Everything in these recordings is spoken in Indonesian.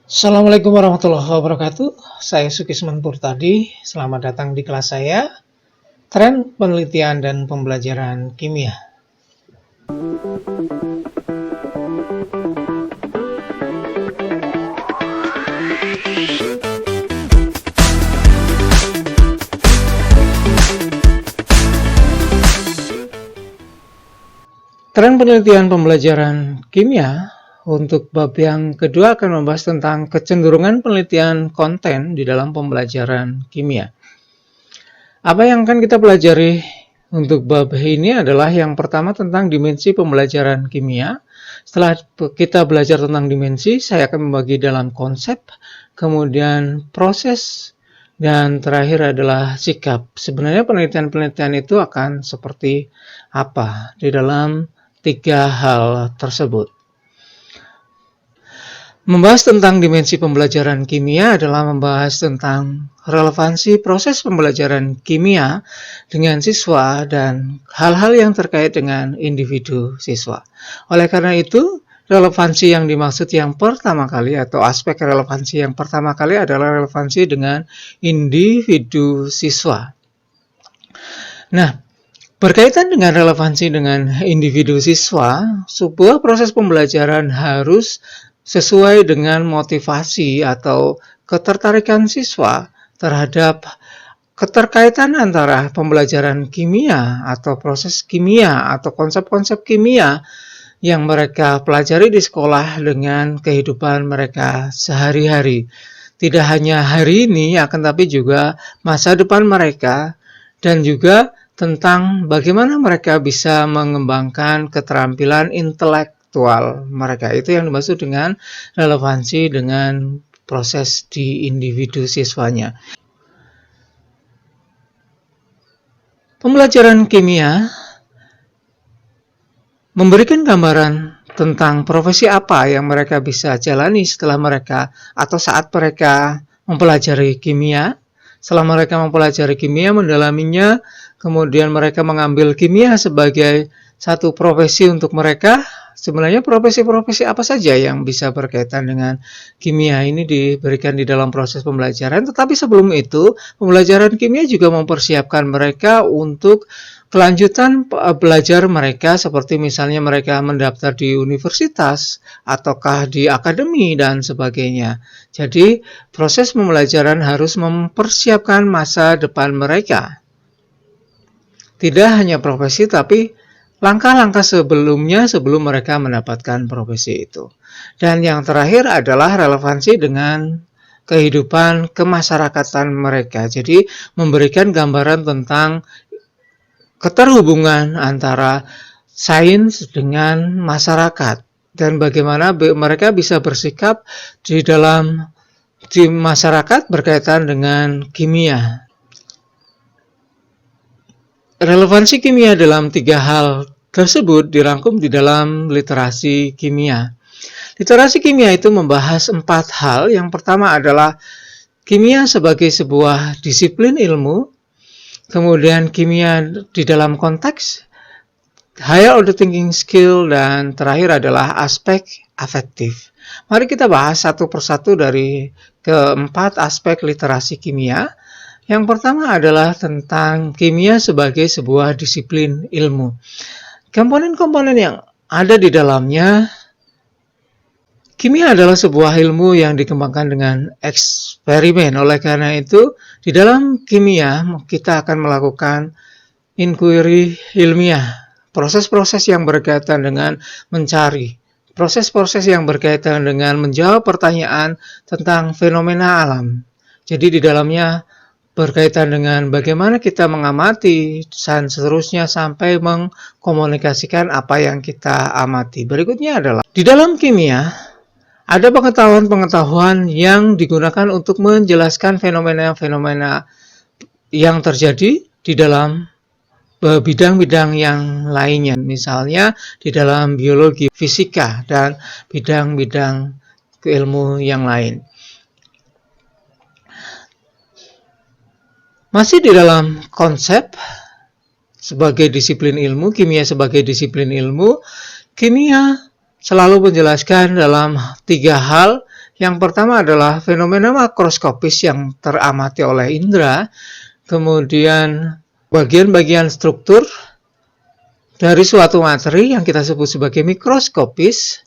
Assalamualaikum warahmatullahi wabarakatuh. Saya Sukisman Purtadi. Selamat datang di kelas saya, Tren Penelitian dan Pembelajaran Kimia. Tren Penelitian Pembelajaran Kimia untuk bab yang kedua akan membahas tentang kecenderungan penelitian konten di dalam pembelajaran kimia. Apa yang akan kita pelajari untuk bab ini adalah yang pertama tentang dimensi pembelajaran kimia. Setelah kita belajar tentang dimensi, saya akan membagi dalam konsep, kemudian proses, dan terakhir adalah sikap. Sebenarnya penelitian-penelitian itu akan seperti apa di dalam tiga hal tersebut. Membahas tentang dimensi pembelajaran kimia adalah membahas tentang relevansi proses pembelajaran kimia dengan siswa dan hal-hal yang terkait dengan individu siswa. Oleh karena itu, relevansi yang dimaksud yang pertama kali atau aspek relevansi yang pertama kali adalah relevansi dengan individu siswa. Nah, berkaitan dengan relevansi dengan individu siswa, sebuah proses pembelajaran harus sesuai dengan motivasi atau ketertarikan siswa terhadap keterkaitan antara pembelajaran kimia atau proses kimia atau konsep-konsep kimia yang mereka pelajari di sekolah dengan kehidupan mereka sehari-hari. Tidak hanya hari ini, akan tapi juga masa depan mereka dan juga tentang bagaimana mereka bisa mengembangkan keterampilan intelektual mereka. Itu yang dimaksud dengan relevansi dengan proses di individu siswanya. Pembelajaran kimia memberikan gambaran tentang profesi apa yang mereka bisa jalani setelah mereka atau saat mereka mempelajari kimia. Setelah mereka mempelajari kimia, mendalaminya, kemudian mereka mengambil kimia sebagai satu profesi untuk mereka. Sebenarnya profesi-profesi apa saja yang bisa berkaitan dengan kimia ini diberikan di dalam proses pembelajaran. Tetapi sebelum itu, pembelajaran kimia juga mempersiapkan mereka untuk kelanjutan belajar mereka, seperti misalnya mereka mendaftar di universitas ataukah di akademi dan sebagainya. Jadi, proses pembelajaran harus mempersiapkan masa depan mereka. Tidak hanya profesi, tapi langkah-langkah sebelumnya sebelum mereka mendapatkan profesi itu. Dan yang terakhir adalah relevansi dengan kehidupan kemasyarakatan mereka. Jadi memberikan gambaran tentang keterhubungan antara sains dengan masyarakat dan bagaimana mereka bisa bersikap di masyarakat berkaitan dengan kimia. Relevansi kimia dalam tiga hal tersebut dirangkum di dalam literasi kimia. Literasi kimia itu membahas 4 hal. Yang pertama adalah kimia sebagai sebuah disiplin ilmu, kemudian kimia di dalam konteks, higher order thinking skill, dan terakhir adalah aspek afektif. Mari kita bahas satu persatu dari keempat aspek literasi kimia. Yang pertama adalah tentang kimia sebagai sebuah disiplin ilmu. Komponen-komponen yang ada di dalamnya, kimia adalah sebuah ilmu yang dikembangkan dengan eksperimen. Oleh karena itu, di dalam kimia kita akan melakukan inquiry ilmiah, proses-proses yang berkaitan dengan mencari, proses-proses yang berkaitan dengan menjawab pertanyaan tentang fenomena alam. Jadi di dalamnya berkaitan dengan bagaimana kita mengamati dan seterusnya sampai mengkomunikasikan apa yang kita amati. Berikutnya adalah di dalam kimia ada pengetahuan-pengetahuan yang digunakan untuk menjelaskan fenomena-fenomena yang terjadi di dalam bidang-bidang yang lainnya. Misalnya di dalam biologi, fisika, dan bidang-bidang ilmu yang lain. Masih di dalam konsep sebagai disiplin ilmu, kimia sebagai disiplin ilmu, kimia selalu menjelaskan dalam 3 hal. Yang pertama adalah fenomena makroskopis yang teramati oleh indera, kemudian bagian-bagian struktur dari suatu materi yang kita sebut sebagai mikroskopis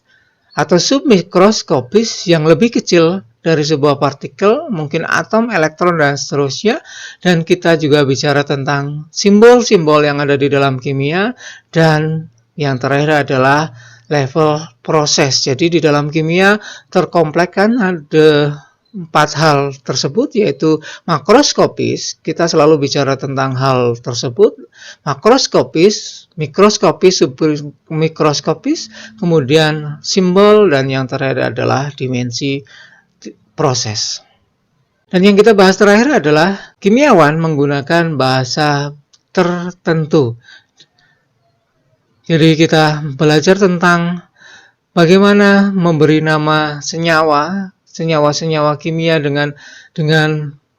atau submikroskopis yang lebih kecil dari sebuah partikel, mungkin atom, elektron, dan seterusnya. Dan kita juga bicara tentang simbol-simbol yang ada di dalam kimia, dan yang terakhir adalah level proses. Jadi di dalam kimia terkompleks kan ada 4 hal tersebut, yaitu makroskopis, kita selalu bicara tentang hal tersebut, makroskopis, mikroskopis, submikroskopis, kemudian simbol, dan yang terakhir adalah dimensi proses. Dan yang kita bahas terakhir adalah kimiawan menggunakan bahasa tertentu. Jadi kita belajar tentang bagaimana memberi nama senyawa kimia dengan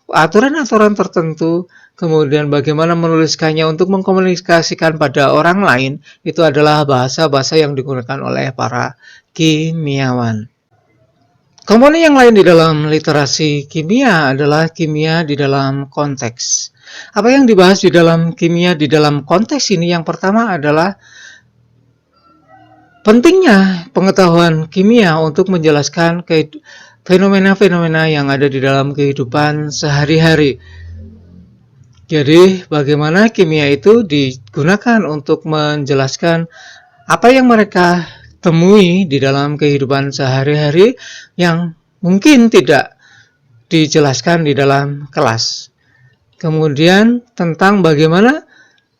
aturan-aturan tertentu, kemudian bagaimana menuliskannya untuk mengkomunikasikan pada orang lain. Itu adalah bahasa-bahasa yang digunakan oleh para kimiawan. Komponen yang lain di dalam literasi kimia adalah kimia di dalam konteks. Apa yang dibahas di dalam kimia di dalam konteks ini? Yang pertama adalah pentingnya pengetahuan kimia untuk menjelaskan fenomena-fenomena yang ada di dalam kehidupan sehari-hari. Jadi, bagaimana kimia itu digunakan untuk menjelaskan apa yang mereka temui di dalam kehidupan sehari-hari yang mungkin tidak dijelaskan di dalam kelas. Kemudian, tentang bagaimana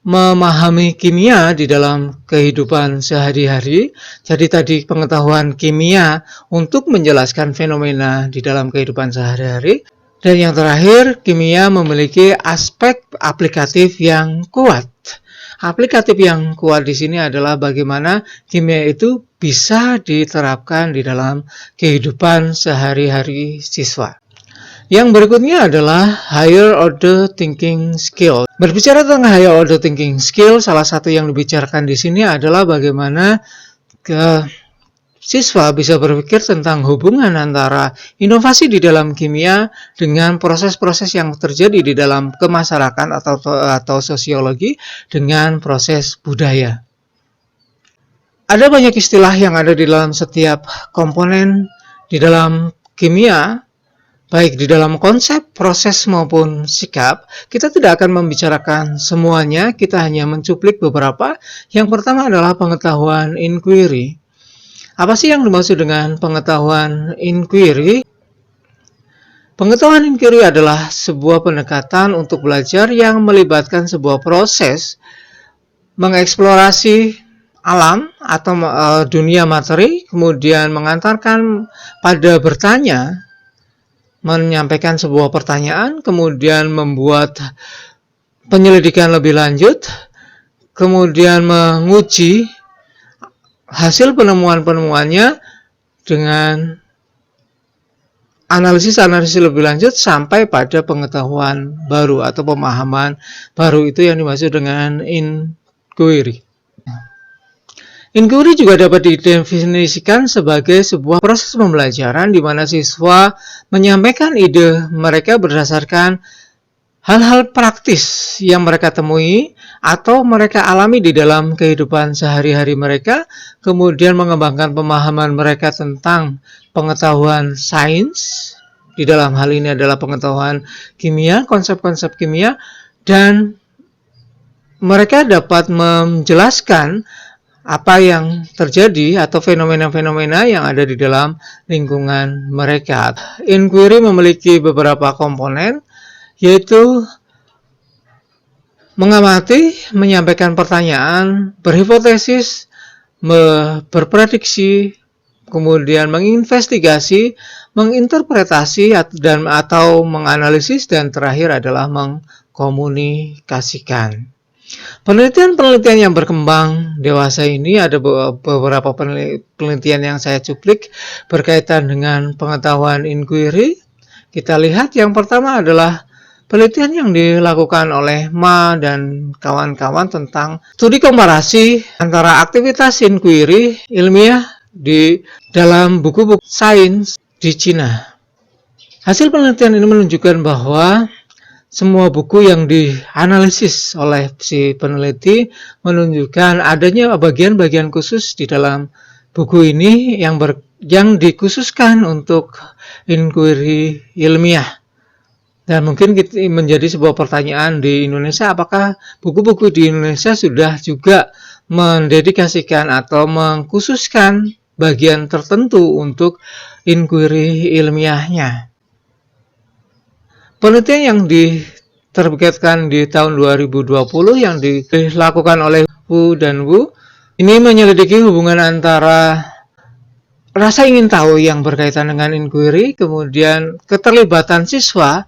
memahami kimia di dalam kehidupan sehari-hari. Jadi tadi pengetahuan kimia untuk menjelaskan fenomena di dalam kehidupan sehari-hari. Dan yang terakhir, kimia memiliki aspek aplikatif yang kuat. Aplikatif yang kuat di sini adalah bagaimana kimia itu bisa diterapkan di dalam kehidupan sehari-hari siswa. Yang berikutnya adalah higher order thinking skill. Berbicara tentang higher order thinking skill, salah satu yang dibicarakan di sini adalah bagaimana siswa bisa berpikir tentang hubungan antara inovasi di dalam kimia dengan proses-proses yang terjadi di dalam kemasyarakatan atau sosiologi dengan proses budaya. Ada banyak istilah yang ada di dalam setiap komponen di dalam kimia, baik di dalam konsep, proses maupun sikap. Kita tidak akan membicarakan semuanya, kita hanya mencuplik beberapa. Yang pertama adalah pengetahuan inquiry. Apa sih yang dimaksud dengan pengetahuan inquiry? Pengetahuan inquiry adalah sebuah pendekatan untuk belajar yang melibatkan sebuah proses mengeksplorasi alam atau dunia materi, kemudian mengantarkan pada bertanya, menyampaikan sebuah pertanyaan, kemudian membuat penyelidikan lebih lanjut, kemudian menguji hasil penemuan-penemuannya dengan analisis-analisis lebih lanjut sampai pada pengetahuan baru atau pemahaman baru. Itu yang dimaksud dengan inquiry. Inquiry juga dapat didefinisikan sebagai sebuah proses pembelajaran di mana siswa menyampaikan ide mereka berdasarkan hal-hal praktis yang mereka temui atau mereka alami di dalam kehidupan sehari-hari mereka, kemudian mengembangkan pemahaman mereka tentang pengetahuan sains, di dalam hal ini adalah pengetahuan kimia, konsep-konsep kimia, dan mereka dapat menjelaskan apa yang terjadi atau fenomena-fenomena yang ada di dalam lingkungan mereka. Inquiry memiliki beberapa komponen, yaitu mengamati, menyampaikan pertanyaan, berhipotesis, berprediksi, kemudian menginvestigasi, menginterpretasi atau menganalisis, dan terakhir adalah mengkomunikasikan. Penelitian-penelitian yang berkembang dewasa ini ada beberapa penelitian yang saya cuplik berkaitan dengan pengetahuan inquiry. Kita lihat yang pertama adalah penelitian yang dilakukan oleh Ma dan kawan-kawan tentang studi komparasi antara aktivitas inquiry ilmiah di dalam buku-buku sains di Cina. Hasil penelitian ini menunjukkan bahwa semua buku yang dianalisis oleh si peneliti menunjukkan adanya bagian-bagian khusus di dalam buku ini yang dikhususkan untuk inquiry ilmiah. Dan mungkin menjadi sebuah pertanyaan di Indonesia, apakah buku-buku di Indonesia sudah juga mendedikasikan atau mengkhususkan bagian tertentu untuk inquiry ilmiahnya. Penelitian yang diterbitkan di tahun 2020 yang dilakukan oleh Wu dan Wu ini menyelidiki hubungan antara rasa ingin tahu yang berkaitan dengan inquiry, kemudian keterlibatan siswa,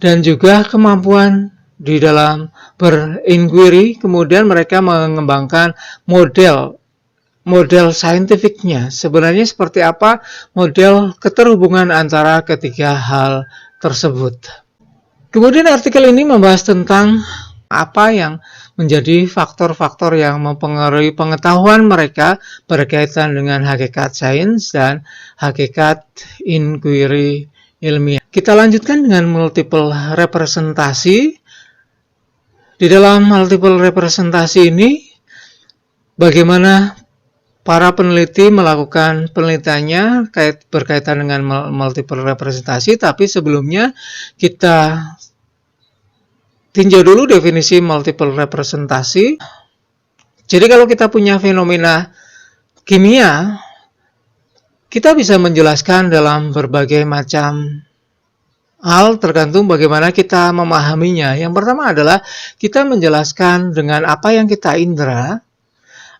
dan juga kemampuan di dalam berinquiry. Kemudian mereka mengembangkan model saintifiknya. Sebenarnya seperti apa model keterhubungan antara ketiga hal tersebut. Kemudian artikel ini membahas tentang apa yang menjadi faktor-faktor yang mempengaruhi pengetahuan mereka berkaitan dengan hakikat sains dan hakikat inquiry ilmiah. Kita lanjutkan dengan multiple representasi. Di dalam multiple representasi ini, bagaimana para peneliti melakukan penelitiannya berkaitan dengan multiple representasi, tapi sebelumnya kita tinjau dulu definisi multiple representasi. Jadi kalau kita punya fenomena kimia, kita bisa menjelaskan dalam berbagai macam hal tergantung bagaimana kita memahaminya. Yang pertama adalah kita menjelaskan dengan apa yang kita indera,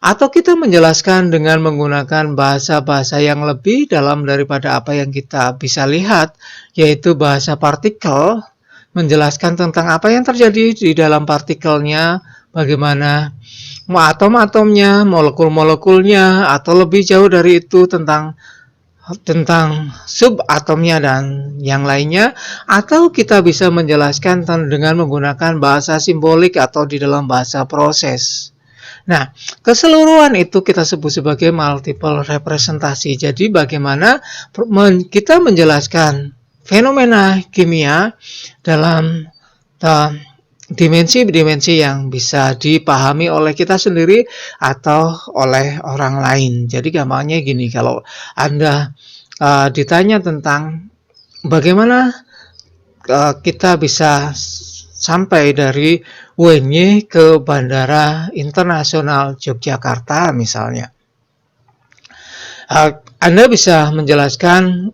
atau kita menjelaskan dengan menggunakan bahasa-bahasa yang lebih dalam daripada apa yang kita bisa lihat, yaitu bahasa partikel, menjelaskan tentang apa yang terjadi di dalam partikelnya, bagaimana atom-atomnya, molekul-molekulnya, atau lebih jauh dari itu tentang subatomnya dan yang lainnya, atau kita bisa menjelaskan dengan menggunakan bahasa simbolik atau di dalam bahasa proses. Nah, keseluruhan itu kita sebut sebagai multiple representasi. Jadi bagaimana kita menjelaskan fenomena kimia dalam dimensi-dimensi yang bisa dipahami oleh kita sendiri atau oleh orang lain. Jadi gampangnya gini, kalau Anda ditanya tentang bagaimana kita bisa sampai dari UNY ke Bandara Internasional Yogyakarta misalnya, Anda bisa menjelaskan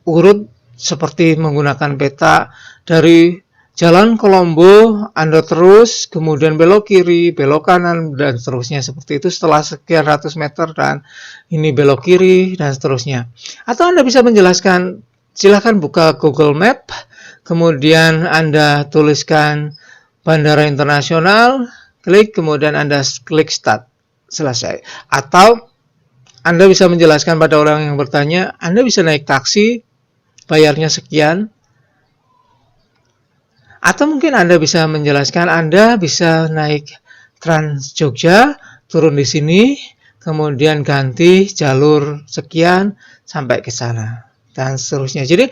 urut seperti menggunakan peta dari Jalan Kolombo, Anda terus, kemudian belok kiri, belok kanan, dan seterusnya seperti itu setelah sekian ratus meter, dan ini belok kiri, dan seterusnya. Atau Anda bisa menjelaskan, silakan buka Google Map, kemudian Anda tuliskan Bandara Internasional, klik, kemudian Anda klik Start, selesai. Atau Anda bisa menjelaskan pada orang yang bertanya, Anda bisa naik taksi, bayarnya sekian. Atau mungkin Anda bisa menjelaskan, Anda bisa naik Trans Jogja, turun di sini, kemudian ganti jalur sekian sampai ke sana, dan seterusnya. Jadi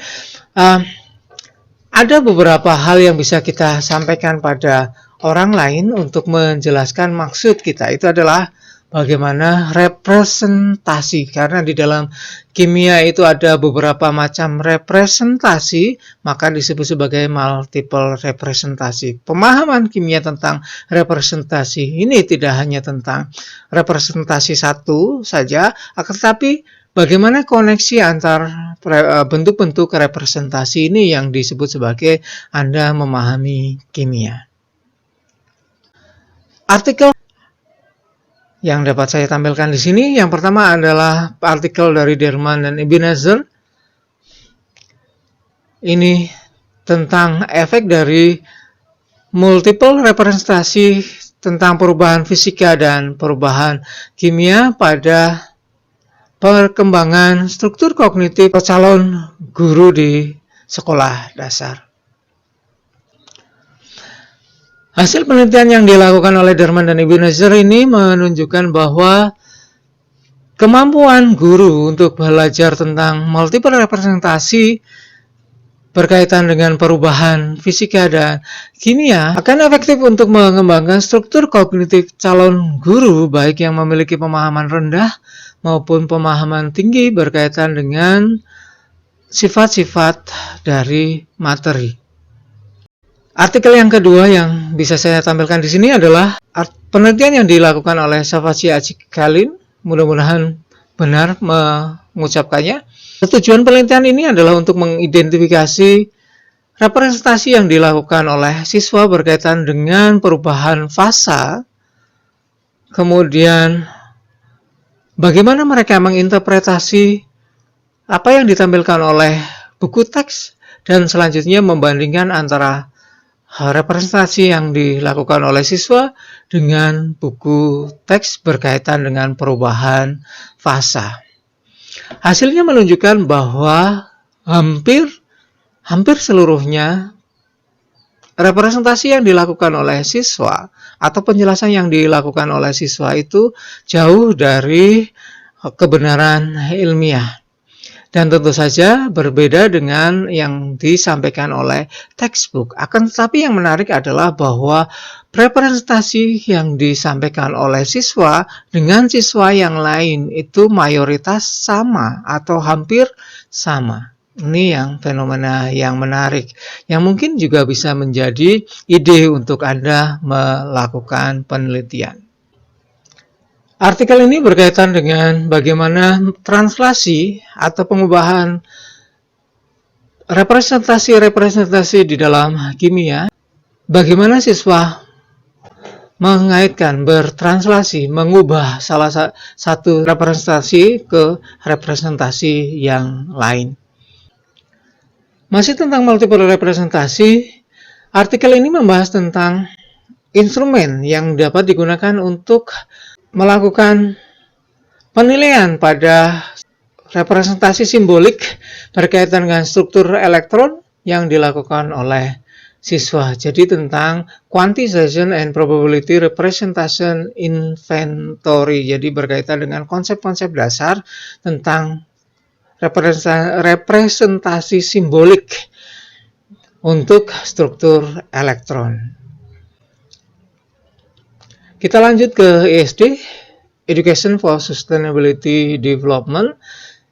ada beberapa hal yang bisa kita sampaikan pada orang lain untuk menjelaskan maksud kita. Itu adalah bagaimana representasi, karena di dalam kimia itu ada beberapa macam representasi, maka disebut sebagai multiple representasi. Pemahaman kimia tentang representasi ini tidak hanya tentang representasi satu saja, akan tetapi bagaimana koneksi antar bentuk-bentuk representasi ini yang disebut sebagai Anda memahami kimia. Artikel yang dapat saya tampilkan di sini, yang pertama adalah artikel dari Derman dan Ebenezer. Ini tentang efek dari multiple representasi tentang perubahan fisika dan perubahan kimia pada perkembangan struktur kognitif calon guru di sekolah dasar. Hasil penelitian yang dilakukan oleh Derman dan Ebenezer ini menunjukkan bahwa kemampuan guru untuk belajar tentang multiple representasi berkaitan dengan perubahan fisika dan kimia akan efektif untuk mengembangkan struktur kognitif calon guru, baik yang memiliki pemahaman rendah maupun pemahaman tinggi berkaitan dengan sifat-sifat dari materi. Artikel yang kedua yang bisa saya tampilkan di sini adalah penelitian yang dilakukan oleh Savaji Acikalin. Mudah-mudahan benar mengucapkannya. Tujuan penelitian ini adalah untuk mengidentifikasi representasi yang dilakukan oleh siswa berkaitan dengan perubahan fasa, kemudian bagaimana mereka menginterpretasi apa yang ditampilkan oleh buku teks, dan selanjutnya membandingkan antara representasi yang dilakukan oleh siswa dengan buku teks berkaitan dengan perubahan fasa. Hasilnya menunjukkan bahwa hampir seluruhnya representasi yang dilakukan oleh siswa atau penjelasan yang dilakukan oleh siswa itu jauh dari kebenaran ilmiah. Dan tentu saja berbeda dengan yang disampaikan oleh textbook. Akan tetapi yang menarik adalah bahwa representasi yang disampaikan oleh siswa dengan siswa yang lain itu mayoritas sama atau hampir sama. Ini yang fenomena yang menarik, yang mungkin juga bisa menjadi ide untuk Anda melakukan penelitian. Artikel ini berkaitan dengan bagaimana translasi atau pengubahan representasi-representasi di dalam kimia, bagaimana siswa mengaitkan, bertranslasi, mengubah salah satu representasi ke representasi yang lain. Masih tentang multiple representasi, artikel ini membahas tentang instrumen yang dapat digunakan untuk melakukan penilaian pada representasi simbolik berkaitan dengan struktur elektron yang dilakukan oleh siswa. Jadi tentang quantization and probability representation inventory. Jadi berkaitan dengan konsep-konsep dasar tentang representasi simbolik untuk struktur elektron. Kita lanjut ke ESD, Education for Sustainability Development.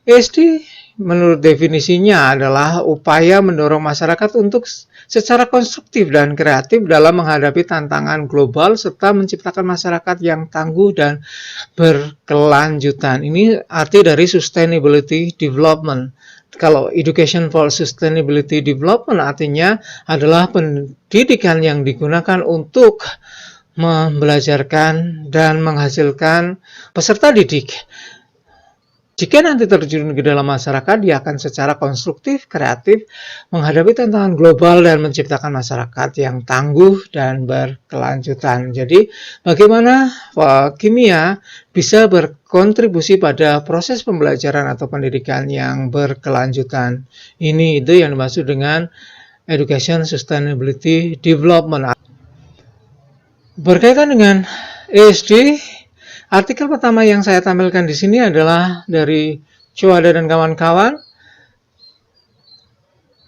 ESD menurut definisinya adalah upaya mendorong masyarakat untuk secara konstruktif dan kreatif dalam menghadapi tantangan global serta menciptakan masyarakat yang tangguh dan berkelanjutan. Ini arti dari Sustainability Development. Kalau Education for Sustainability Development artinya adalah pendidikan yang digunakan untuk membelajarkan dan menghasilkan peserta didik. Jika nanti terjun ke dalam masyarakat, dia akan secara konstruktif, kreatif, menghadapi tantangan global dan menciptakan masyarakat yang tangguh dan berkelanjutan. Jadi, bagaimana kimia bisa berkontribusi pada proses pembelajaran atau pendidikan yang berkelanjutan. Ini itu yang dimaksud dengan Education Sustainability Development. Berkaitan dengan ESD, artikel pertama yang saya tampilkan di sini adalah dari Chuada dan kawan-kawan.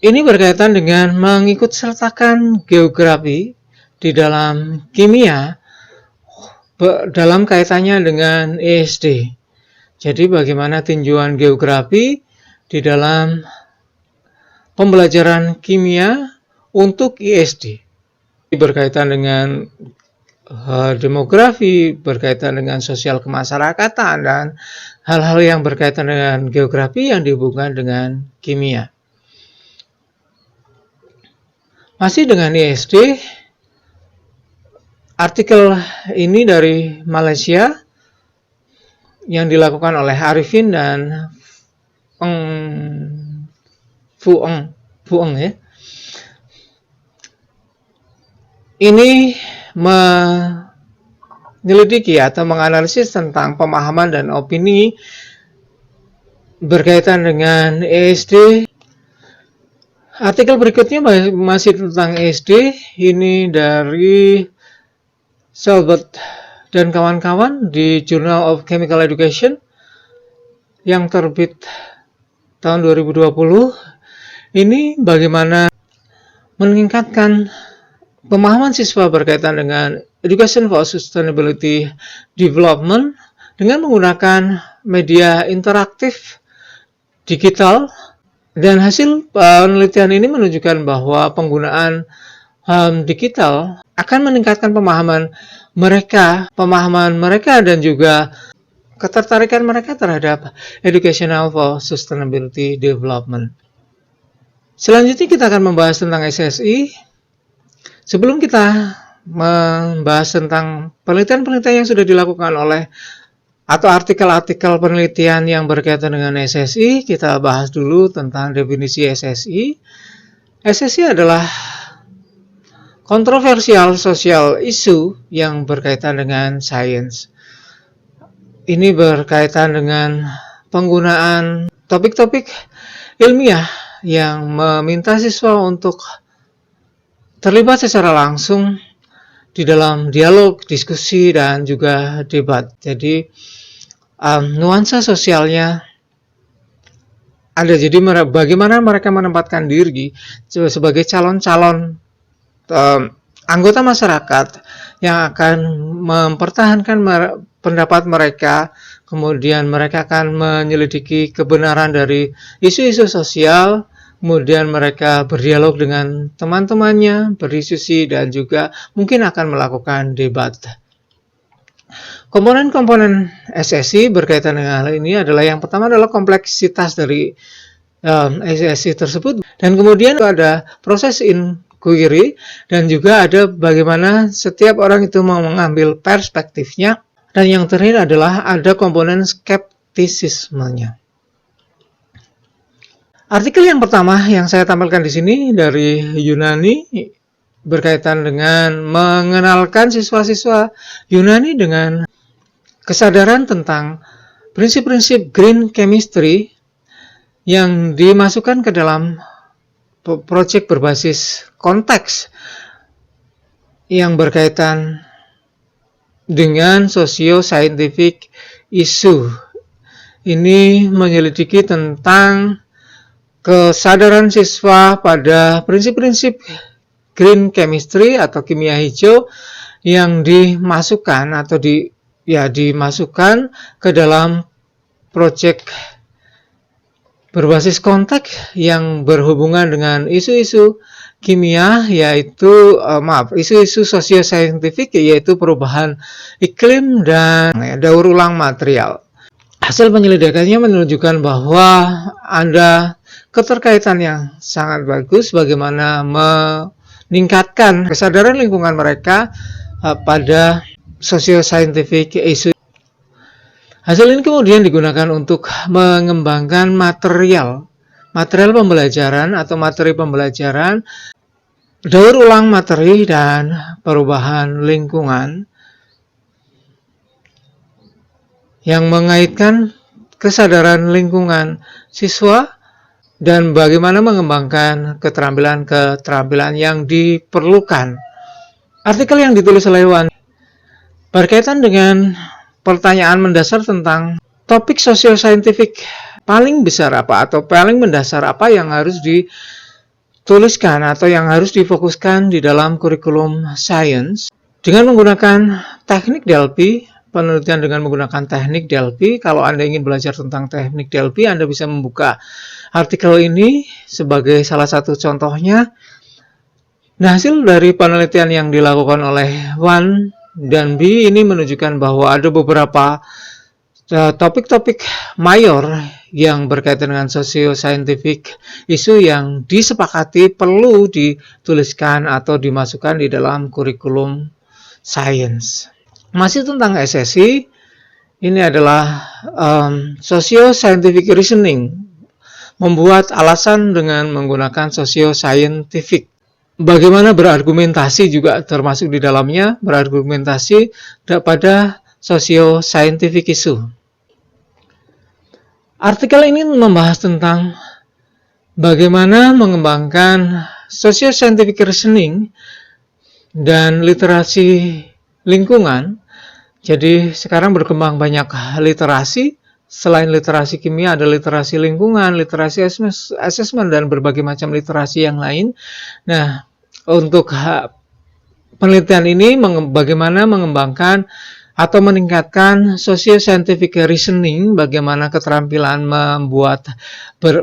Ini berkaitan dengan mengikut sertakan geografi di dalam kimia dalam kaitannya dengan ESD. Jadi bagaimana tinjauan geografi di dalam pembelajaran kimia untuk ESD. Berkaitan dengan demografi, berkaitan dengan sosial kemasyarakatan, dan hal-hal yang berkaitan dengan geografi yang dihubungkan dengan kimia. Masih dengan ESD, artikel ini dari Malaysia yang dilakukan oleh Arifin dan Fueng ya. Ini menyelidiki atau menganalisis tentang pemahaman dan opini berkaitan dengan ESD. Artikel berikutnya masih tentang ESD. Ini dari Selbert dan kawan-kawan di Journal of Chemical Education. yang terbit tahun 2020 ini bagaimana meningkatkan pemahaman siswa berkaitan dengan Education for Sustainability Development dengan menggunakan media interaktif digital, dan hasil penelitian ini menunjukkan bahwa penggunaan digital akan meningkatkan pemahaman mereka dan juga ketertarikan mereka terhadap Educational for Sustainability Development. Selanjutnya kita akan membahas tentang SSI. Sebelum kita membahas tentang penelitian-penelitian yang sudah dilakukan oleh atau artikel-artikel penelitian yang berkaitan dengan SSI, kita bahas dulu tentang definisi SSI. SSI adalah kontroversial social issue yang berkaitan dengan sains. Ini berkaitan dengan penggunaan topik-topik ilmiah yang meminta siswa untuk terlibat secara langsung di dalam dialog, diskusi, dan juga debat. Jadi nuansa sosialnya ada. Jadi bagaimana mereka menempatkan diri sebagai calon-calon anggota masyarakat yang akan mempertahankan pendapat mereka, kemudian mereka akan menyelidiki kebenaran dari isu-isu sosial, kemudian mereka berdialog dengan teman-temannya, berdiskusi, dan juga mungkin akan melakukan debat. Komponen-komponen SSI berkaitan dengan hal ini adalah yang pertama adalah kompleksitas dari SSI tersebut, dan kemudian ada proses inquiry, dan juga ada bagaimana setiap orang itu mau mengambil perspektifnya, dan yang terakhir adalah ada komponen skeptisismenya. Artikel yang pertama yang saya tampilkan di sini dari Yunani berkaitan dengan mengenalkan siswa-siswa Yunani dengan kesadaran tentang prinsip-prinsip green chemistry yang dimasukkan ke dalam proyek berbasis konteks yang berkaitan dengan socio-scientific issue. Ini menyelidiki tentang kesadaran siswa pada prinsip-prinsip green chemistry atau kimia hijau yang dimasukkan atau dimasukkan ke dalam proyek berbasis konteks yang berhubungan dengan isu-isu kimia, yaitu isu-isu sosio-saintifik, yaitu perubahan iklim dan daur ulang material. Hasil penyelidikannya menunjukkan bahwa ada keterkaitan yang sangat bagus bagaimana meningkatkan kesadaran lingkungan mereka pada socio-scientific issue. Hasil ini kemudian digunakan untuk mengembangkan material pembelajaran atau materi pembelajaran daur ulang materi dan perubahan lingkungan yang mengaitkan kesadaran lingkungan siswa dan bagaimana mengembangkan keterampilan yang diperlukan. Artikel yang ditulis oleh Wan berkaitan dengan pertanyaan mendasar tentang topik sosio-saintifik paling besar apa atau paling mendasar apa yang harus dituliskan atau yang harus difokuskan di dalam kurikulum sains dengan menggunakan teknik DLP. Penelitian dengan menggunakan teknik DLP. Kalau Anda ingin belajar tentang teknik DLP, Anda bisa membuka artikel ini sebagai salah satu contohnya. Nah, hasil dari penelitian yang dilakukan oleh Wan dan B ini menunjukkan bahwa ada beberapa topik-topik mayor yang berkaitan dengan socio-scientific isu yang disepakati perlu dituliskan atau dimasukkan di dalam kurikulum sains. Masih tentang SSI, ini adalah socio-scientific reasoning, membuat alasan dengan menggunakan socio-scientific. Bagaimana berargumentasi juga termasuk di dalamnya, berargumentasi pada socio-scientific issue. Artikel ini membahas tentang bagaimana mengembangkan socio-scientific reasoning dan literasi lingkungan. Jadi sekarang berkembang banyak literasi Selain literasi kimia, ada literasi lingkungan, literasi asesmen, dan berbagai macam literasi yang lain. Nah, untuk penelitian ini bagaimana mengembangkan atau meningkatkan socio-scientific reasoning, bagaimana keterampilan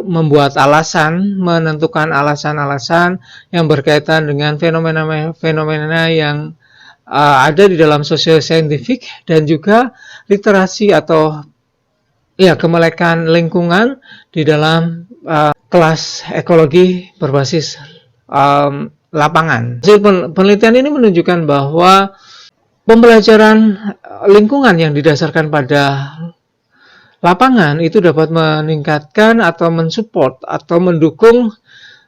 membuat alasan, menentukan alasan-alasan yang berkaitan dengan fenomena yang ada di dalam socio-scientific, dan juga literasi atau kemelekan lingkungan di dalam kelas ekologi berbasis lapangan. Hasil penelitian ini menunjukkan bahwa pembelajaran lingkungan yang didasarkan pada lapangan itu dapat meningkatkan atau mensupport atau mendukung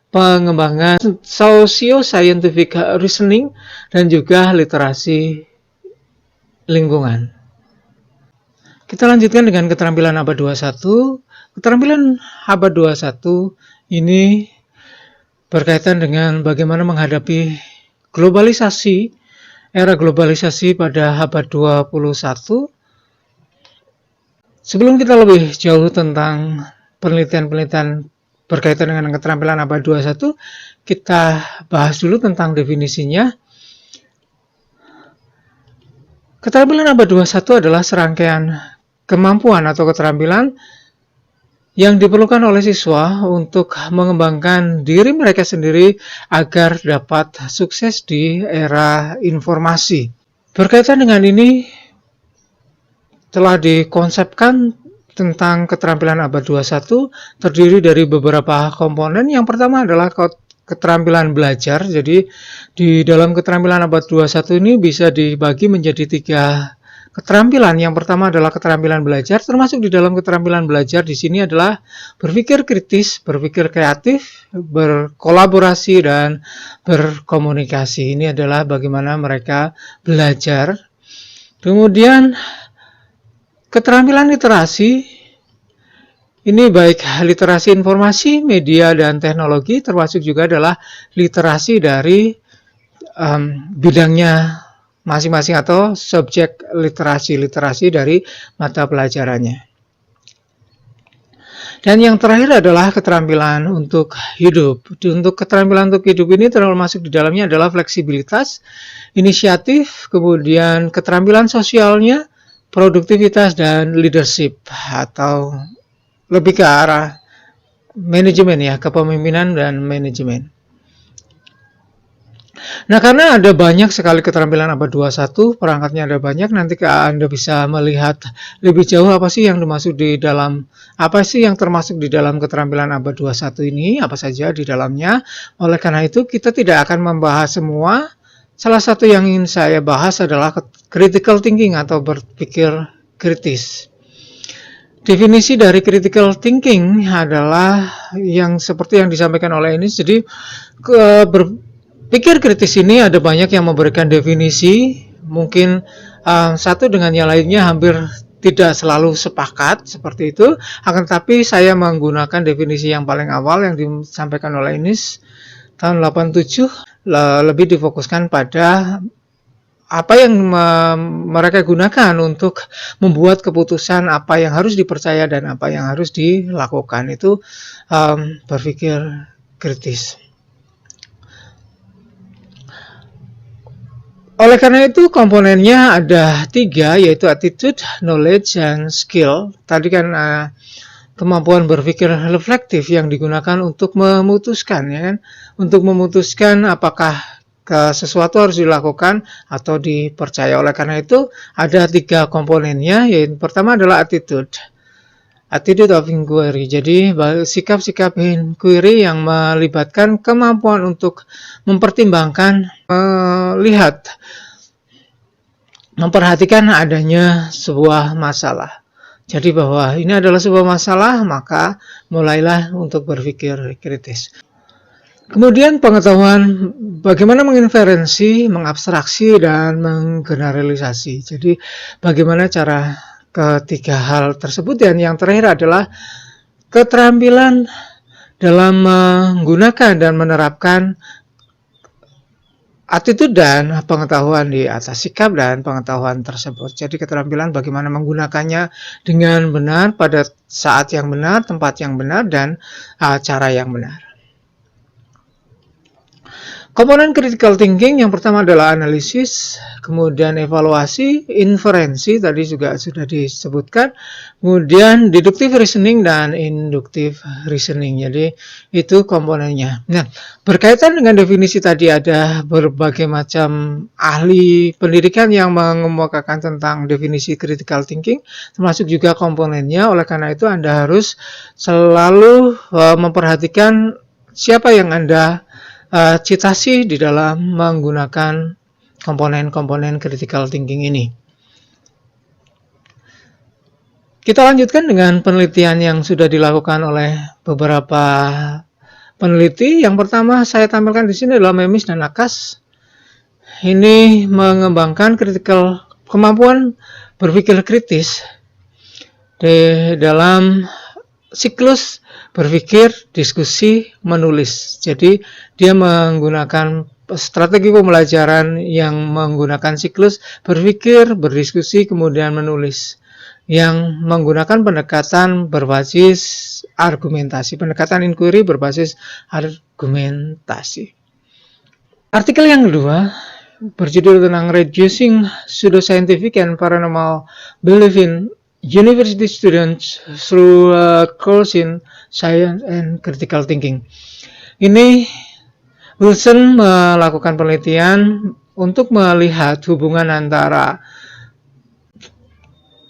pengembangan socio-scientific reasoning dan juga literasi lingkungan. Kita lanjutkan dengan keterampilan abad 21. Keterampilan abad 21 ini berkaitan dengan bagaimana menghadapi globalisasi, era globalisasi pada abad 21. Sebelum kita lebih jauh tentang penelitian-penelitian berkaitan dengan keterampilan abad 21, kita bahas dulu tentang definisinya. Keterampilan abad 21 adalah serangkaian kemampuan atau keterampilan yang diperlukan oleh siswa untuk mengembangkan diri mereka sendiri agar dapat sukses di era informasi. Berkaitan dengan ini, telah dikonsepkan tentang keterampilan abad 21 terdiri dari beberapa komponen. Yang pertama adalah keterampilan belajar. Jadi di dalam keterampilan abad 21 ini bisa dibagi menjadi 3 keterampilan. Yang pertama adalah keterampilan belajar. Termasuk di dalam keterampilan belajar di sini adalah berpikir kritis, berpikir kreatif, berkolaborasi, dan berkomunikasi. Ini adalah bagaimana mereka belajar. Kemudian keterampilan literasi, ini baik literasi informasi, media, dan teknologi, termasuk juga adalah literasi dari bidangnya masing-masing atau subjek literasi dari mata pelajarannya. Dan yang terakhir adalah keterampilan untuk hidup. Untuk keterampilan untuk hidup ini termasuk di dalamnya adalah fleksibilitas, inisiatif, kemudian keterampilan sosialnya, produktivitas, dan leadership, atau lebih ke arah manajemen, kepemimpinan dan manajemen. Nah, karena ada banyak sekali keterampilan abad 21, perangkatnya ada banyak, nanti Anda bisa melihat lebih jauh apa sih yang termasuk di dalam keterampilan abad 21 ini, apa saja di dalamnya. Oleh karena itu, kita tidak akan membahas semua. Salah satu yang ingin saya bahas adalah critical thinking atau berpikir kritis. Definisi dari critical thinking adalah yang seperti yang disampaikan oleh Enis. Jadi berpikir kritis ini ada banyak yang memberikan definisi. Mungkin satu dengan yang lainnya hampir tidak selalu sepakat seperti itu. Akan tetapi saya menggunakan definisi yang paling awal yang disampaikan oleh Enis tahun 87. Lebih difokuskan pada apa yang mereka gunakan untuk membuat keputusan apa yang harus dipercaya dan apa yang harus dilakukan. Itu berpikir kritis. Oleh karena itu komponennya ada 3, yaitu attitude, knowledge, dan skill. Tadi kan kemampuan berpikir reflektif yang digunakan untuk memutuskan, untuk memutuskan apakah sesuatu harus dilakukan atau dipercaya. Oleh karena itu ada 3 komponennya, yaitu pertama adalah attitude of inquiry. Jadi sikap-sikap inquiry yang melibatkan kemampuan untuk mempertimbangkan, melihat, memperhatikan adanya sebuah masalah. Jadi bahwa ini adalah sebuah masalah, maka mulailah untuk berpikir kritis. Kemudian pengetahuan bagaimana menginferensi, mengabstraksi, dan menggeneralisasi. Jadi bagaimana cara ketiga hal tersebut. Dan yang terakhir adalah keterampilan dalam menggunakan dan menerapkan attitude dan pengetahuan di atas sikap dan pengetahuan tersebut. Jadi keterampilan bagaimana menggunakannya dengan benar pada saat yang benar, tempat yang benar, dan cara yang benar. Komponen critical thinking yang pertama adalah analisis, kemudian evaluasi, inferensi tadi juga sudah disebutkan, kemudian deductive reasoning dan inductive reasoning. Jadi itu komponennya. Nah, berkaitan dengan definisi tadi ada berbagai macam ahli pendidikan yang mengemukakan tentang definisi critical thinking, termasuk juga komponennya. Oleh karena itu Anda harus selalu memperhatikan siapa yang Anda citasi di dalam menggunakan komponen-komponen critical thinking ini. Kita lanjutkan dengan penelitian yang sudah dilakukan oleh beberapa peneliti. Yang pertama saya tampilkan di sini adalah Memis dan Akas. Ini mengembangkan kemampuan berpikir kritis di dalam siklus berpikir, diskusi, menulis. Jadi dia menggunakan strategi pembelajaran yang menggunakan siklus berpikir, berdiskusi, kemudian menulis, yang menggunakan pendekatan berbasis argumentasi, pendekatan inquiry berbasis argumentasi. Artikel yang kedua berjudul tentang Reducing Pseudoscientific and Paranormal Belief in University Students through Course in Science and Critical Thinking. Ini Wilson melakukan penelitian untuk melihat hubungan antara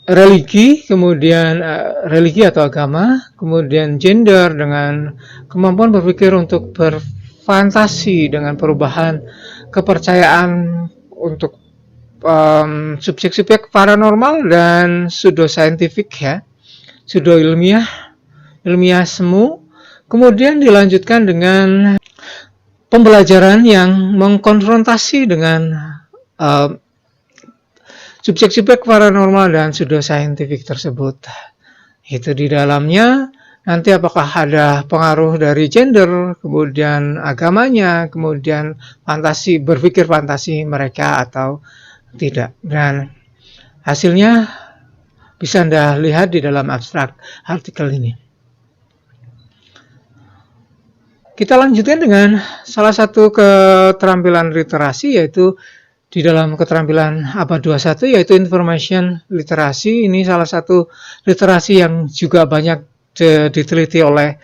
religi, kemudian religi atau agama, kemudian gender dengan kemampuan berpikir untuk berfantasi dengan perubahan kepercayaan untuk subjek-subjek paranormal dan pseudoscientific, ya, pseudo ilmiah semu. Kemudian dilanjutkan dengan pembelajaran yang mengkonfrontasi dengan subjek-subjek paranormal dan pseudoscientific tersebut. Itu di dalamnya nanti apakah ada pengaruh dari gender, kemudian agamanya, kemudian berpikir fantasi mereka atau tidak. Dan hasilnya bisa Anda lihat di dalam abstrak artikel ini. Kita lanjutkan dengan salah satu keterampilan literasi, yaitu di dalam keterampilan abad 21, yaitu information literasi. Ini salah satu literasi yang juga banyak diteliti oleh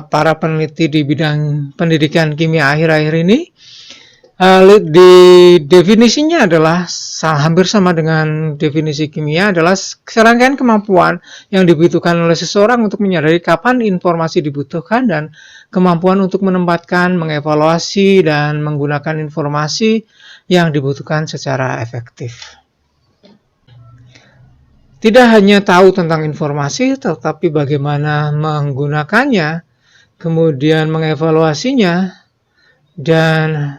para peneliti di bidang pendidikan kimia akhir-akhir ini. Di definisinya adalah hampir sama dengan definisi kimia, adalah serangkaian kemampuan yang dibutuhkan oleh seseorang untuk menyadari kapan informasi dibutuhkan dan kemampuan untuk menempatkan, mengevaluasi, dan menggunakan informasi yang dibutuhkan secara efektif. Tidak hanya tahu tentang informasi, tetapi bagaimana menggunakannya, kemudian mengevaluasinya, dan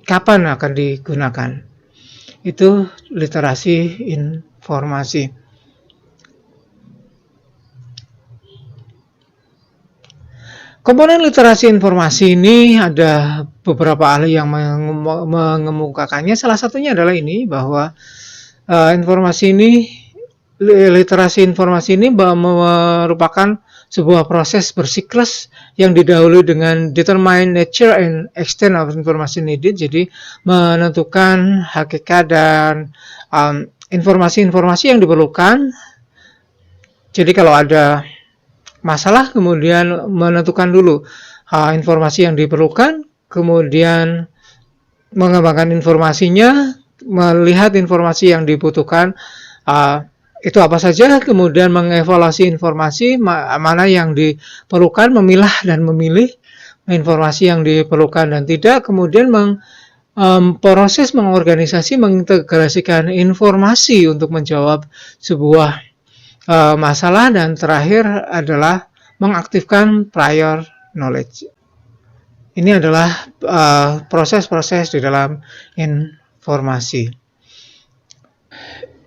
kapan akan digunakan. Itu literasi informasi. Komponen literasi informasi ini ada beberapa ahli yang mengemukakannya. Salah satunya adalah ini, bahwa literasi informasi ini merupakan sebuah proses bersiklus yang didahului dengan determine nature and extent of information needed. Jadi menentukan hakikat dan informasi-informasi yang diperlukan. Jadi kalau ada masalah, kemudian menentukan dulu informasi yang diperlukan, kemudian mengembangkan informasinya, melihat informasi yang dibutuhkan itu apa saja, kemudian mengevaluasi informasi mana yang diperlukan, memilah dan memilih informasi yang diperlukan dan tidak, kemudian proses mengorganisasi, mengintegrasikan informasi untuk menjawab sebuah masalah, dan terakhir adalah mengaktifkan prior knowledge. Ini adalah proses-proses di dalam informasi.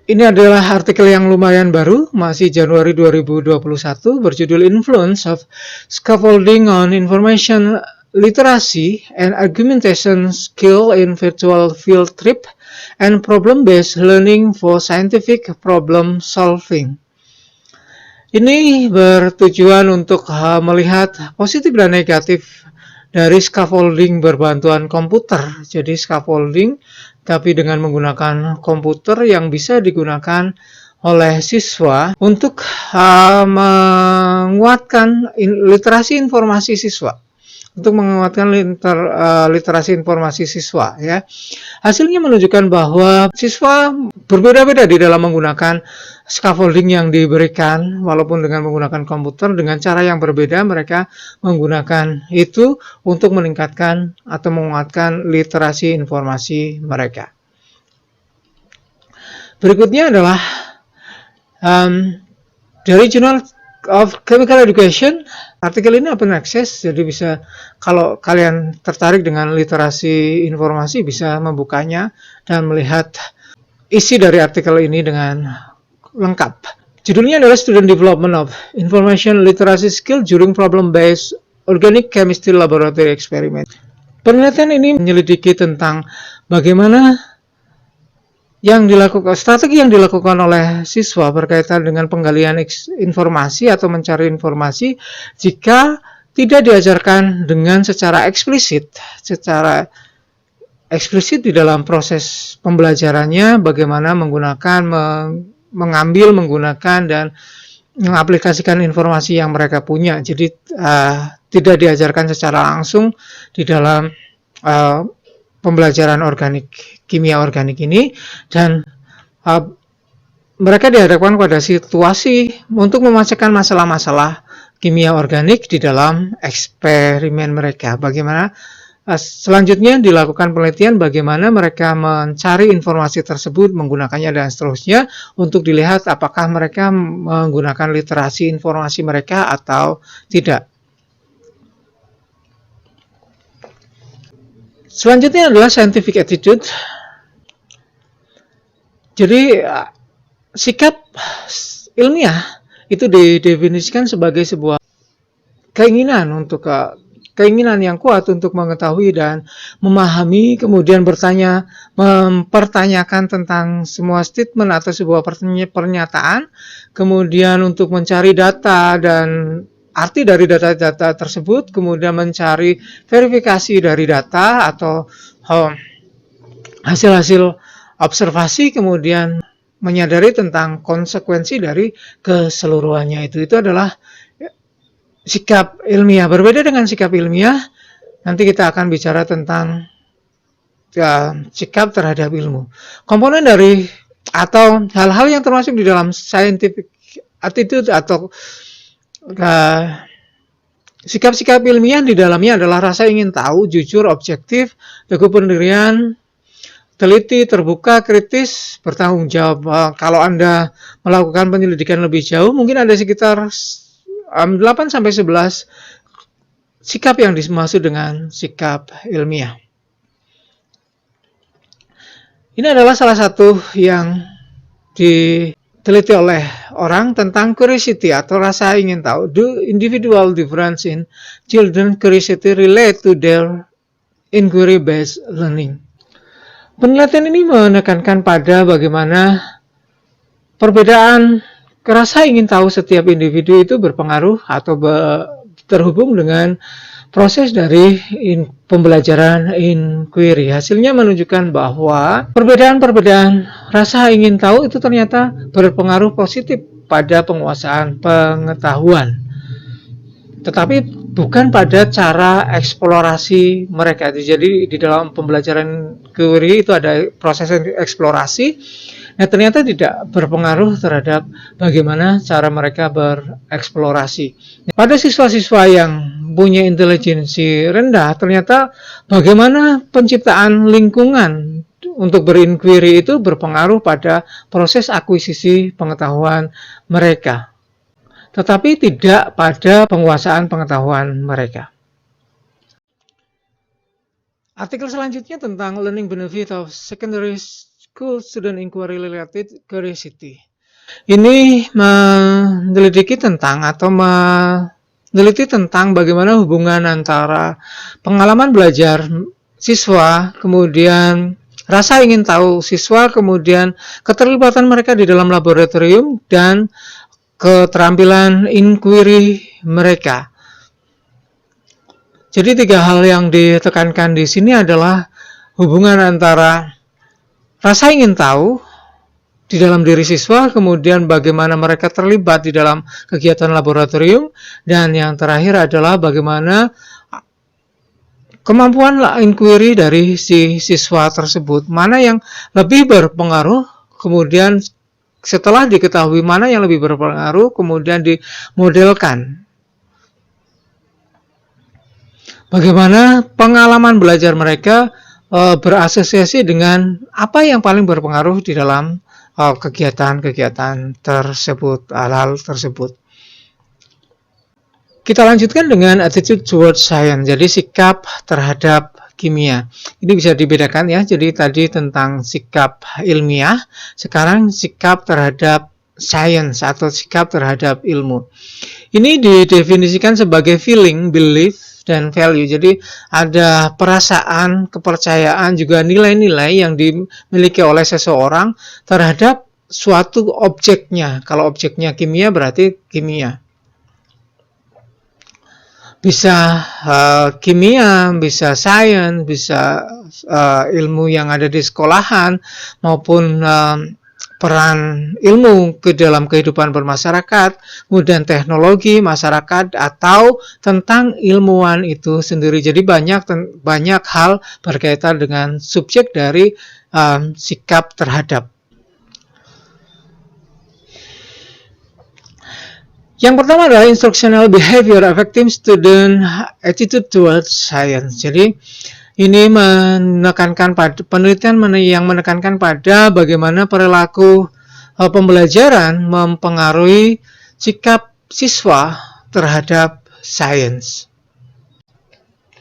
Ini adalah artikel yang lumayan baru, masih Januari 2021, berjudul Influence of Scaffolding on Information literacy and argumentation skill in virtual field trip, and problem-based learning for scientific problem solving. Ini bertujuan untuk melihat positif dan negatif dari scaffolding berbantuan komputer. Jadi scaffolding tapi dengan menggunakan komputer yang bisa digunakan oleh siswa untuk menguatkan literasi informasi siswa. Untuk menguatkan literasi informasi siswa, ya. Hasilnya menunjukkan bahwa siswa berbeda-beda di dalam menggunakan scaffolding yang diberikan, walaupun dengan menggunakan komputer dengan cara yang berbeda, mereka menggunakan itu untuk meningkatkan atau menguatkan literasi informasi mereka. Berikutnya adalah dari Journal of Chemical Education. Artikel ini open access, jadi bisa, kalau kalian tertarik dengan literasi informasi, bisa membukanya dan melihat isi dari artikel ini dengan lengkap. Judulnya adalah Student Development of Information Literacy Skill During Problem-Based Organic Chemistry Laboratory Experiment. Penelitian ini menyelidiki tentang bagaimana strategi yang dilakukan oleh siswa berkaitan dengan penggalian informasi atau mencari informasi jika tidak diajarkan dengan secara eksplisit di dalam proses pembelajarannya, bagaimana mengambil, menggunakan, dan mengaplikasikan informasi yang mereka punya. Jadi tidak diajarkan secara langsung di dalam pembelajaran kimia organik ini, dan mereka dihadapkan pada situasi untuk memecahkan masalah-masalah kimia organik di dalam eksperimen mereka. Bagaimana selanjutnya dilakukan penelitian, bagaimana mereka mencari informasi tersebut, menggunakannya, dan seterusnya, untuk dilihat apakah mereka menggunakan literasi informasi mereka atau tidak. Selanjutnya adalah scientific attitude. Jadi sikap ilmiah itu didefinisikan sebagai sebuah keinginan yang kuat untuk mengetahui dan memahami, kemudian mempertanyakan tentang semua statement atau sebuah pernyataan, kemudian untuk mencari data dan arti dari data-data tersebut, kemudian mencari verifikasi dari data atau hasil-hasil observasi, kemudian menyadari tentang konsekuensi dari keseluruhannya. Itu adalah sikap ilmiah. Berbeda dengan sikap ilmiah, nanti kita akan bicara tentang sikap terhadap ilmu. Komponen dari atau hal-hal yang termasuk di dalam scientific attitude atau sikap-sikap ilmiah di dalamnya adalah rasa ingin tahu, jujur, objektif, teguh pendirian, teliti, terbuka, kritis, bertanggung jawab. Kalau Anda melakukan penyelidikan lebih jauh, mungkin ada sekitar 8-11 sikap yang dimaksud dengan sikap ilmiah. Ini adalah salah satu yang diteliti oleh orang tentang curiosity atau rasa ingin tahu. Do individual difference in children curiosity relate to their inquiry-based learning? Penelitian ini menekankan pada bagaimana perbedaan rasa ingin tahu setiap individu itu berpengaruh atau terhubung dengan proses dari pembelajaran inquiry. Hasilnya menunjukkan bahwa perbedaan rasa ingin tahu itu ternyata berpengaruh positif pada penguasaan pengetahuan, tetapi bukan pada cara eksplorasi mereka. Jadi di dalam pembelajaran inquiry itu ada proses eksplorasi. Nah, ternyata tidak berpengaruh terhadap bagaimana cara mereka bereksplorasi. Pada siswa-siswa yang punya intelijensi rendah, ternyata bagaimana penciptaan lingkungan untuk berinquiry itu berpengaruh pada proses akuisisi pengetahuan mereka, tetapi tidak pada penguasaan pengetahuan mereka. Artikel selanjutnya tentang learning benefit of secondary school student inquiry related curiosity. Ini menyelidiki tentang atau meneliti tentang bagaimana hubungan antara pengalaman belajar siswa, kemudian rasa ingin tahu siswa, kemudian keterlibatan mereka di dalam laboratorium, dan keterampilan inquiry mereka. Jadi 3 hal yang ditekankan di sini adalah hubungan antara rasa ingin tahu di dalam diri siswa, kemudian bagaimana mereka terlibat di dalam kegiatan laboratorium, dan yang terakhir adalah bagaimana kemampuan inquiry dari si siswa tersebut, mana yang lebih berpengaruh, kemudian setelah diketahui mana yang lebih berpengaruh, kemudian dimodelkan bagaimana pengalaman belajar mereka berasosiasi dengan apa yang paling berpengaruh di dalam kegiatan-kegiatan tersebut, hal-hal tersebut. Kita lanjutkan dengan attitude towards science, jadi sikap terhadap kimia. Ini bisa dibedakan ya, jadi tadi tentang sikap ilmiah, sekarang sikap terhadap science atau sikap terhadap ilmu. Ini didefinisikan sebagai feeling, belief, dan value. Jadi ada perasaan, kepercayaan, juga nilai-nilai yang dimiliki oleh seseorang terhadap suatu objeknya. Kalau objeknya kimia berarti kimia. Bisa kimia, bisa sains, bisa ilmu yang ada di sekolahan, maupun peran ilmu ke dalam kehidupan bermasyarakat, kemudian teknologi masyarakat, atau tentang ilmuwan itu sendiri. Jadi banyak hal berkaitan dengan subjek dari sikap terhadap. Yang pertama adalah instructional behavior, effective student attitude towards science. Jadi ini menekankan pada penelitian yang menekankan pada bagaimana perilaku pembelajaran mempengaruhi sikap siswa terhadap sains.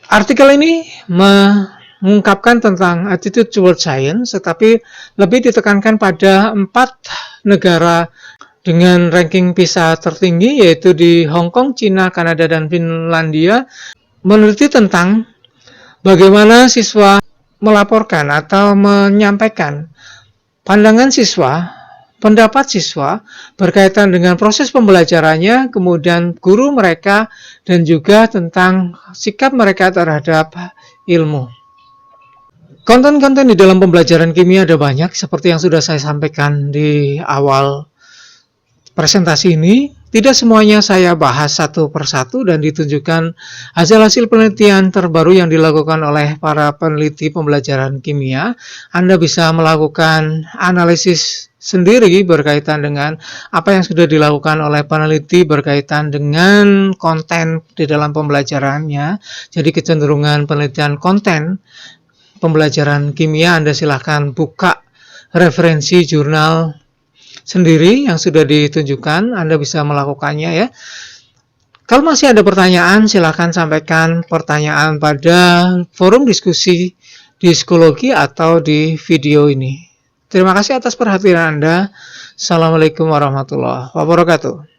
Artikel ini mengungkapkan tentang attitude towards science, tetapi lebih ditekankan pada 4 negara dengan ranking PISA tertinggi, yaitu di Hong Kong, China, Kanada, dan Finlandia, meneliti tentang bagaimana siswa melaporkan atau menyampaikan pandangan siswa, pendapat siswa berkaitan dengan proses pembelajarannya, kemudian guru mereka, dan juga tentang sikap mereka terhadap ilmu. Konten-konten di dalam pembelajaran kimia ada banyak, seperti yang sudah saya sampaikan di awal presentasi ini. Tidak semuanya saya bahas satu persatu dan ditunjukkan hasil-hasil penelitian terbaru yang dilakukan oleh para peneliti pembelajaran kimia. Anda bisa melakukan analisis sendiri berkaitan dengan apa yang sudah dilakukan oleh peneliti berkaitan dengan konten di dalam pembelajarannya. Jadi kecenderungan penelitian konten pembelajaran kimia, Anda silahkan buka referensi jurnal sendiri yang sudah ditunjukkan, Anda bisa melakukannya ya. Kalau masih ada pertanyaan, silakan sampaikan pertanyaan pada forum diskusi di psikologi atau di video ini. Terima kasih atas perhatian Anda. Assalamualaikum warahmatullahi wabarakatuh.